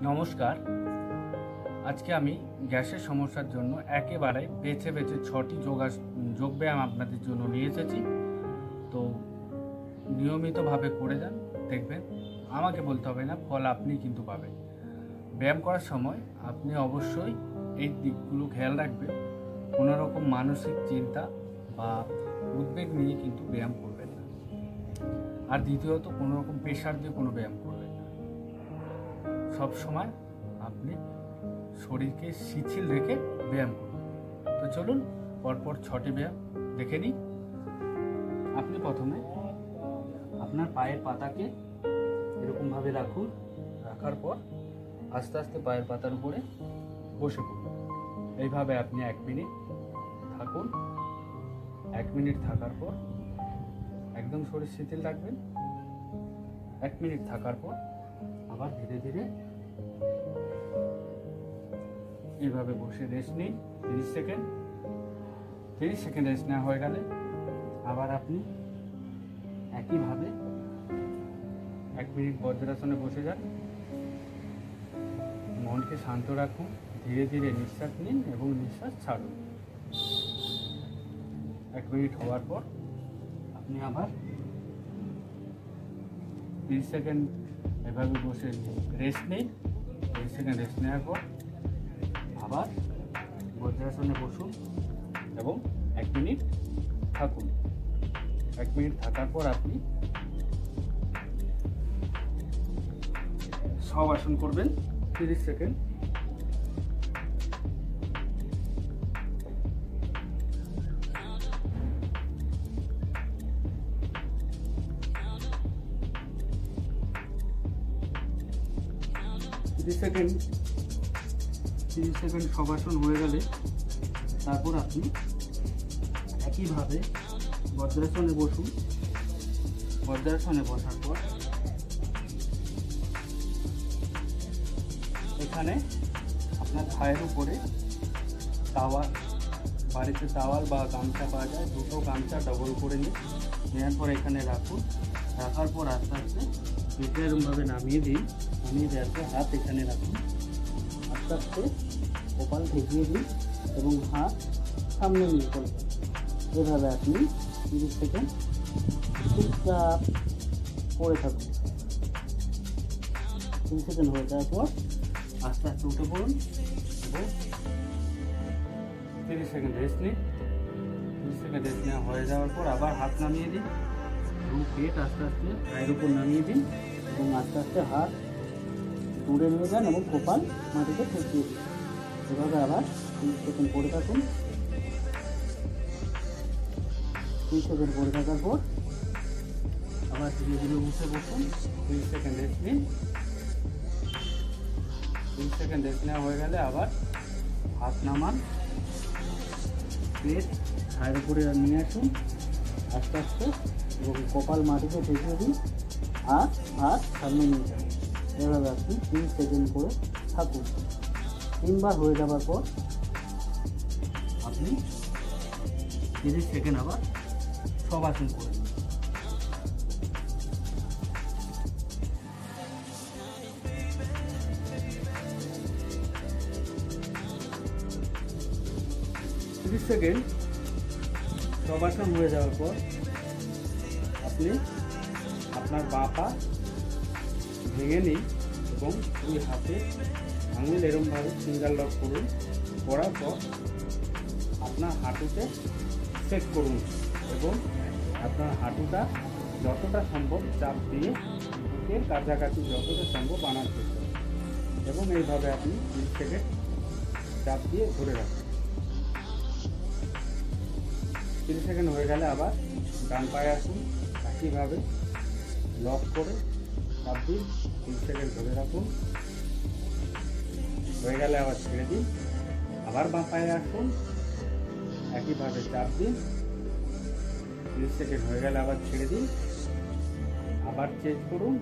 নমস্কার। আজকে আমি গ্যাসের সমস্যার জন্য একেবারে বেছে বেছে 6টি যোগব্যায়াম আপনাদের জন্য নিয়ে এসেছি। তো নিয়মিতভাবে করে যান, দেখবেন আমাকে বলতে হবে না, ফল আপনি কিন্তু পাবেন। ব্যায়াম করার সময় আপনি অবশ্যই এই দিকগুলো খেয়াল রাখবেন। কোনো রকম মানসিক চিন্তা বা উদ্বেগ নিয়ে কিন্তু ব্যায়াম করবেন না। আর দ্বিতীয়ত কোনো রকম প্রেশার দিয়ে কোনো ব্যায়াম করবেন না। সব সময় আপনি শরীরকে শিথিল রেখে ব্যায়াম করুন। তো চলুন পরপর 6টি ব্যায়াম দেখে নিই। আপনি প্রথমে আপনার পায়ের পাতাকে এরকমভাবে রাখুন। রাখার পর আস্তে আস্তে পায়ের পাতার উপরে বসে পড়ুন। এইভাবে আপনি 1 মিনিট থাকুন। 1 মিনিট থাকার পর একদম শরীর শিথিল রাখবেন। 1 মিনিট থাকার পর আবার ধীরে ধীরে এইভাবে বসে রেস্ট নিন 30 সেকেন্ড। 30 সেকেন্ড রেস্ট নেওয়া হয়ে গেলে আবার আপনি একইভাবে 1 মিনিট বজ্রাসনে বসে যান। মনকে শান্ত রাখুন, ধীরে ধীরে নিঃশ্বাস নিন এবং নিঃশ্বাস ছাড়ুন। 1 মিনিট হওয়ার পর আপনি আবার 30 সেকেন্ড এভাবে বসে রেস্ট নিন। 30 সেকেন্ড রেস্ট নেওয়ার পর আবার বজ্রাসনে বসুন এবং 1 মিনিট থাকুন। 1 মিনিট থাকার পর আপনি শবাসন করবেন 30 সেকেন্ড। তিরিশ সেকেন্ড শবাসন হয়ে গেলে তারপর আপনি একইভাবে বজ্রাসনে বসুন। বজ্রাসনে বসার পর এখানে আপনার থায়ের উপরে টাওয়াল, বাড়িতে টাওয়াল বা গামছা পাওয়া যায়, দুটো গামছা ডবল করে নেওয়ার পর এখানে রাখুন। রাখার পর আস্তে আস্তে পেটে এরকমভাবে নামিয়ে দিন। নামিয়ে দেওয়ার পর হাত এখানে রাখুন। আস্তে আস্তে কপাল ঠেকিয়ে দিন এবং হাত সামনে নিয়ে করবেন। এভাবে আপনি 30 সেকেন্ড চুপচাপ করে থাকুন। 30 সেকেন্ড হয়ে যাওয়ার পর আস্তে আস্তে উঠে পড়ুন এবং 30 সেকেন্ড রেস্ট নিন। 30 সেকেন্ড রেস্ট নেওয়া হয়ে যাওয়ার পর আবার হাত নামিয়ে দিন এবং পেট আস্তে আস্তে পায়ের উপর নামিয়ে দিন এবং আস্তে আস্তে হাত দূরে নিয়ে যান এবং কপাল মাটিতে ঠেকিয়ে দিন। এভাবে আবার 30 সেকেন্ড পরে থাকুন। 30 সেকেন্ড পরে থাকার পর আবার ধীরে ধীরে উঠে বসুন। 30 সেকেন্ড রেস্ট নিন। 30 সেকেন্ড রেস্ট নেওয়া হয়ে গেলে আবার হাত নামান, পেট ছায়ের উপরে নিয়ে আসুন আস্তে আস্তে এবং কপাল মাটিতে ঠেকিয়ে দিন আর হাত সামনে নিয়ে যান। এভাবে আপনি 30 সেকেন্ড করে থাকুন। 3 বার হয়ে যাওয়ার পর আপনি 30 সেকেন্ড আবার শবাসন করে নিন। 30 সেকেন্ড শবাসন হয়ে যাওয়ার পর আপনি আপনার বাঁ পা ভেঙে নিন এবং দুই হাতে আঙুল এরকমভাবে সিঙ্গেল লক করুন। করার পর আপনার হাঁটুতে সেট করুন এবং আপনার হাঁটুটা যতটা সম্ভব চাপ দিয়ে বুকের কাছাকাছি যতটা সম্ভব আনার চেষ্টা করুন এবং এইভাবে আপনি 30 সেকেন্ড চাপ দিয়ে ধরে রাখুন। 30 সেকেন্ড হয়ে গেলে আবার ডান পায়ে আসুন। একইভাবে লক করে চাপ দিন, 30 সেকেন্ড ধরে রাখুন। হয়ে গেলে আবার ছেড়ে দিন। আবার বাঁ পায়ে আসুন, একইভাবে চাপ দিন। 30 সেকেন্ড হয়ে গেলে আবার ছেড়ে দিন। আবার চেঞ্জ করুন,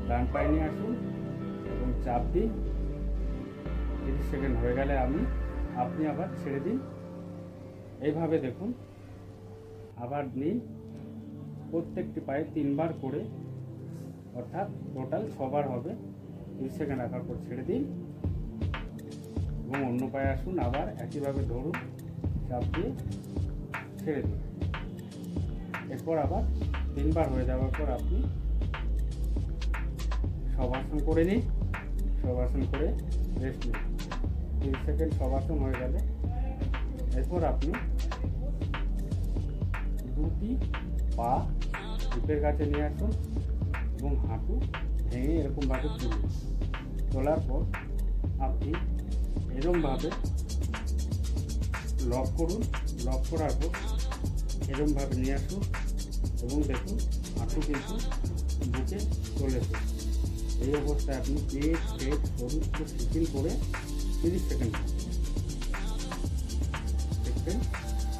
ডান পায়ে নিয়ে আসুন এবং চাপ দিন। 30 সেকেন্ড হয়ে গেলে আপনি আবার ছেড়ে দিন। এইভাবে দেখুন, আবার নিন। প্রত্যেকটি পায়ে 3 বার করে, অর্থাৎ টোটাল 6 বার হবে। 30 সেকেন্ড রাখার পর ছেড়ে দিন এবং অন্য পায়ে আসুন, আবার একইভাবে ধরুন, চাপ দিয়ে ছেড়ে দিন। এরপর আবার 3 বার হয়ে যাওয়ার পর আপনি শবাসন করে নিন। শবাসন করে রেস্ট নিন। 30 সেকেন্ড শবাসন হয়ে গেলে এরপর আপনি দুটি পা হিপের কাছে নিয়ে আসুন এবং হাঁটু ভেঙে এরকমভাবে তুলুন। তোলার পর আপনি এরকমভাবে লক করুন। লক করার পর এরকমভাবে নিয়ে আসুন এবং দেখুন হাঁটু কিন্তু বুকে চলেছে। এই অবস্থায় আপনি পেট শরীর শিথিল করে 30 সেকেন্ড দেখবেন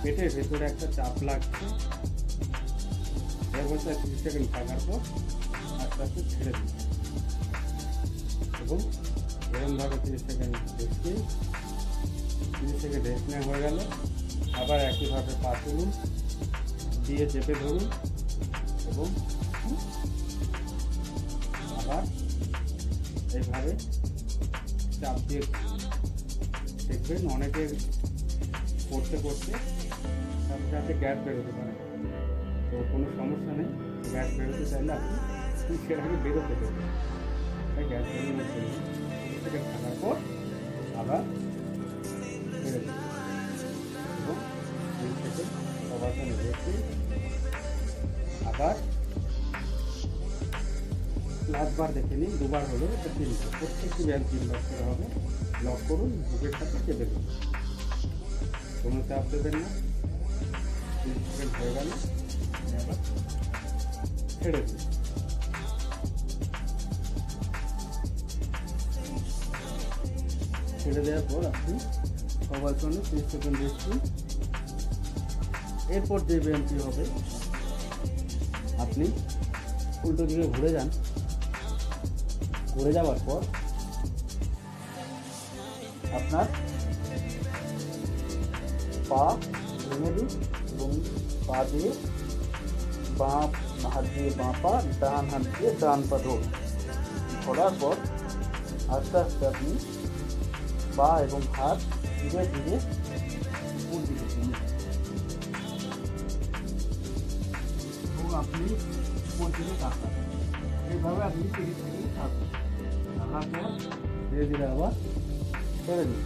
পেটের ভেতরে একটা চাপ লাগছে। এই অবস্থায় 30 সেকেন্ড থাকার পর আস্তে আস্তে ছেড়ে দিন এবং এরকমভাবে 30 সেকেন্ড রেস্ট নিন। 30 সেকেন্ড রেস্ট নেওয়া হয়ে গেল আবার একইভাবে পা তুলুন, দিয়ে চেপে ধরুন এবং আবার এইভাবে চাপ দিয়ে দেখবেন অনেকে করতে করতে সাথে সাথে গ্যাস বেরোতে পারে। তো কোনো সমস্যা নেই, গ্যাস বেরোতে চাইলে আপনি সেটাকে বেরোতে দেবেন। তাই গ্যাস বেরোনোর জন্য থেকে থাকার পর আবার বেরো দেবেন এবং এই থেকে শবাসনে বসে আবার লাস্টবার দেখে নিন, 2 বার হলো, 3 বার, প্রত্যেকটি ব্যায়াম 3 বার করে হবে। লক করুন, বুকের সাথে চেপে দিন, কোনো চাপ দেবেন না। 30 সেকেন্ড হয়ে গেল আবার ছেড়ে দিন। ছেড়ে দেওয়ার পর আপনি শবাসনে 30 সেকেন্ড রেস্ট নিন। এরপর যে ব্যায়ামটি হবে, আপনি উল্টো দিকে ঘুরে যান। ঘুরে যাওয়ার পর আপনার পা ভেঙে দিন এবং পা দিয়ে বাঁ হাত দিয়ে বাঁ পা, ডান হাত দিয়ে ডান পা ধরার পর আস্তে আস্তে আপনি পা এবং হাত ধীরে ধীরে উপর দিকে তুলুন এবং আপনি উপর দিকে তাকান। এইভাবে আপনি 30 সেকেন্ড থাকুন। থাকার পর ধীরে ধীরে আবার ছেড়ে দিন।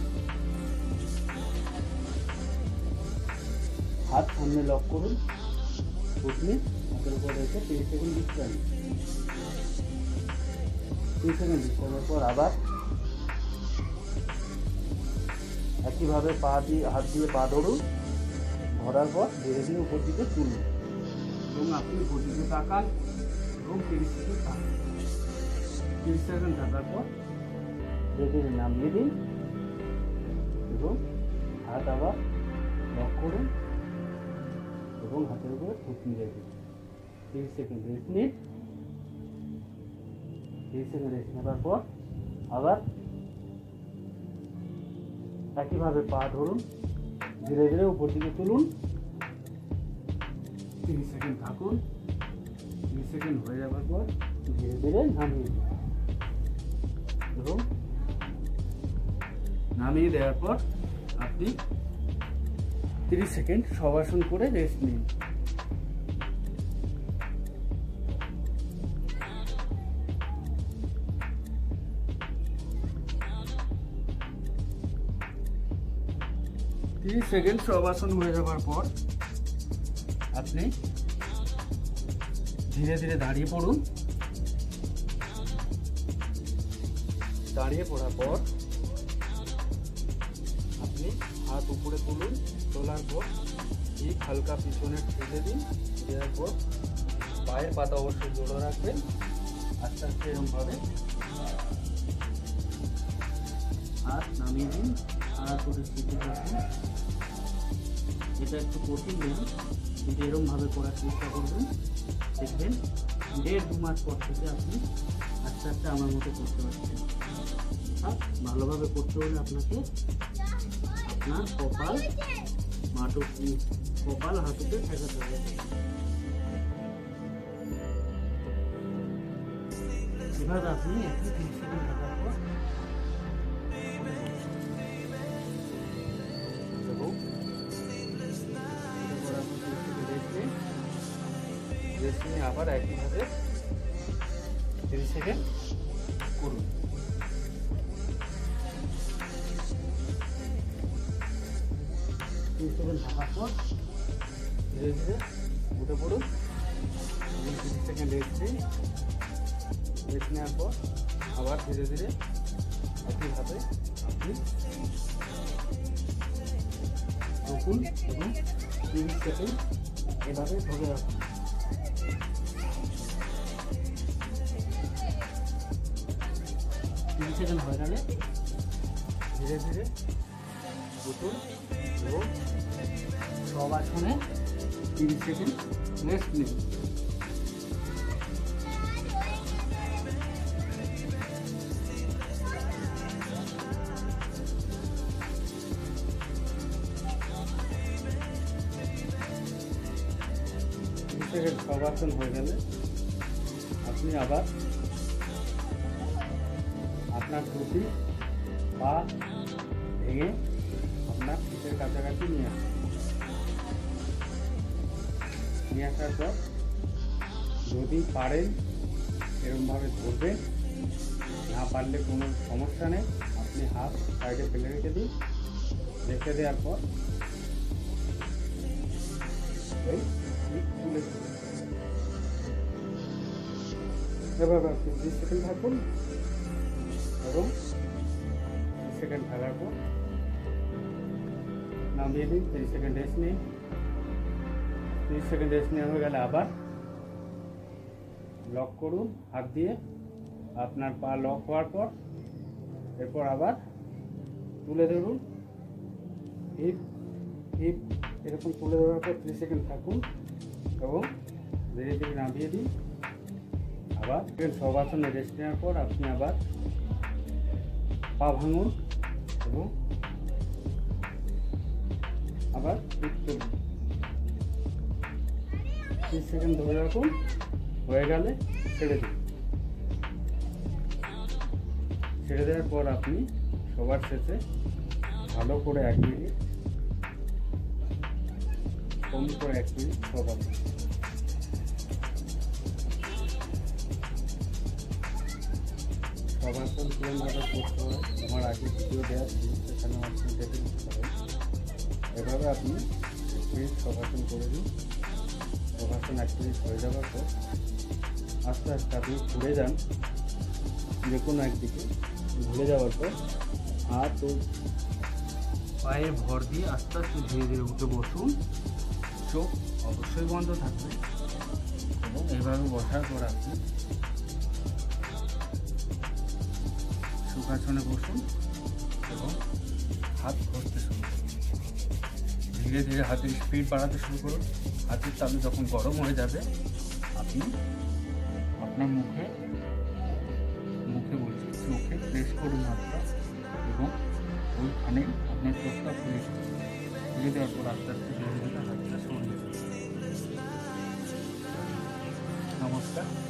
হাত সামনে লক করুন, ঘুটনি হাতের উপর রেখে 30 সেকেন্ড বিশ্রাম নিন। 30 সেকেন্ড বিশ্রামের পর আবার একইভাবে হাত দিয়ে পা ধরুন। ধরার পর ধীরে ধীরে উপর দিকে তুলুন এবং আপনি উপর দিকে তাকান এবং 30 সেকেন্ড থাকুন। 30 সেকেন্ড থাকার পর ধীরে ধীরে নামিয়ে দিন এবং হাত আবার লক করুন এবং হাতের উপরে ঘুটনি রেখে 30 সেকেন্ড রেস্ট নিন। 30 সেকেন্ড রেস্ট নেওয়ার পর আবার একইভাবে পা ধরুন, ধীরে ধীরে উপর দিকে তুলুন। 30 সেকেন্ড থাকুন। 30 সেকেন্ড হয়ে যাওয়ার পর ধীরে ধীরে নামিয়ে দিন এবং নামিয়ে দেওয়ার পর আপনি 30 সেকেন্ড শবাসন করে রেস্ট নিন। সেকেন্ড শবাসন হয়ে যাওয়ার পর আপনি ধীরে ধীরে দাঁড়িয়ে পড়ুন। দাঁড়িয়ে পড়ার পর আপনি হাত উপরে তুলুন। তোলার পর ঠিক হালকা পিছনে ঠেলে দিন। দেওয়ার পর পায়ের পাতা অবশ্যই জোড়ো রাখবেন। আস্তে আস্তে এরকমভাবে হাত নামিয়ে দিন। হাত করে শিখে রাখুন। এটা একটু কঠিন ব্যায়াম, কিন্তু এরকমভাবে করার চেষ্টা করবেন। দেখবেন 1.5-2 মাস পর থেকে আপনি আস্তে আস্তে আমার মতো করতে পারছেন। আর ভালোভাবে করতে হলে আপনাকে আপনার কপাল হাঁটুতে ঠেকাতে হবে। এভাবে আপনি একটু 30 সেকেন্ড থাকার পর রেস্ট নিয়ে আবার একইভাবে 30 সেকেন্ড করুন। 30 সেকেন্ড থাকার পর ধীরে ধীরে উঠে পড়ুন। 30 সেকেন্ড রেস্ট নেওয়ার পর আবার ধীরে ধীরে একইভাবে আপনি রকুন এবং 30 সেকেন্ড এভাবে ধরে রাখুন। 30 সেকেন্ড হয়ে গেলে ধীরে ধীরে উঠুন এবং সব আসনে 30 সেকেন্ড রেস্ট নিন। সব আসন হয়ে গেলে আপনি আবার আপনার টুপি পা ভেঙে আপনার পিঠের কাছাকাছি নিয়ে আসুন। নিয়ে আসার পর যদি পারেন এরকমভাবে ধরবেন, না পারলে কোনো সমস্যা নেই, আপনি হাত সাইডে ফেলে রেখে দিন। রেখে দেওয়ার পর তুলে এভাবে আপনি 20 সেকেন্ড থাকুন এবং 30 সেকেন্ড থাকার পর নামিয়ে দিন। 30 সেকেন্ড রেস্ট নিন। 30 সেকেন্ড রেস্ট নেওয়া হয়ে গেলে আবার লক করুন হাত দিয়ে। আপনার পা লক হওয়ার পর এরপর আবার তুলে ধরুন। হিপ হিপ এরকম তুলে ধরার পর 30 সেকেন্ড থাকুন এবং ধীরে ধীরে নামিয়ে দিন। আবার সব আসনে রেস্ট নেওয়ার পর আপনি আবার পা ভাঙুন এবং আবার হিপ করুন। 30 সেকেন্ড ধরে রাখুন। হয়ে গেলে ছেড়ে দিন। ছেড়ে দেওয়ার পর আপনি সবার শেষে ভালো করে 1 মিনিট কম করে 1 মিনিট সবার সবাসন কিরমভাবে করতে হয় আমার আগে ভিডিও দেওয়া ছিল, সেখানে আপনি দেখে নিতে পারেন। এভাবে আপনি 1 মিনিট সবাসন করে দিন। সবাসন 1 মিনিট হয়ে যাওয়ার পর আস্তে আস্তে আপনি ঘুরে যান যে কোনো একদিকে। ঘুরে যাওয়ার পর হাত ও পায়ে ভর দিয়ে আস্তে আস্তে ধীরে ধীরে উঠে বসুন। চোখ অবশ্যই বন্ধ থাকবে এবং এইভাবে বসার পর আপনি সুখাসনে বসুন এবং হাত ঘষতে শুরু করুন। ধীরে ধীরে হাতের স্পিড বাড়াতে শুরু করুন। হাতের তালু যখন গরম হয়ে যাবে আপনি আপনার মুখে বলছি চোখে প্রেস করুন হাতটা এবং ওইখানে আপনার চোখটা খুলে দেওয়ার পর আস্তে আস্তে ধীরে ধীরে হাতটা সরিয়ে দিন। নমস্কার।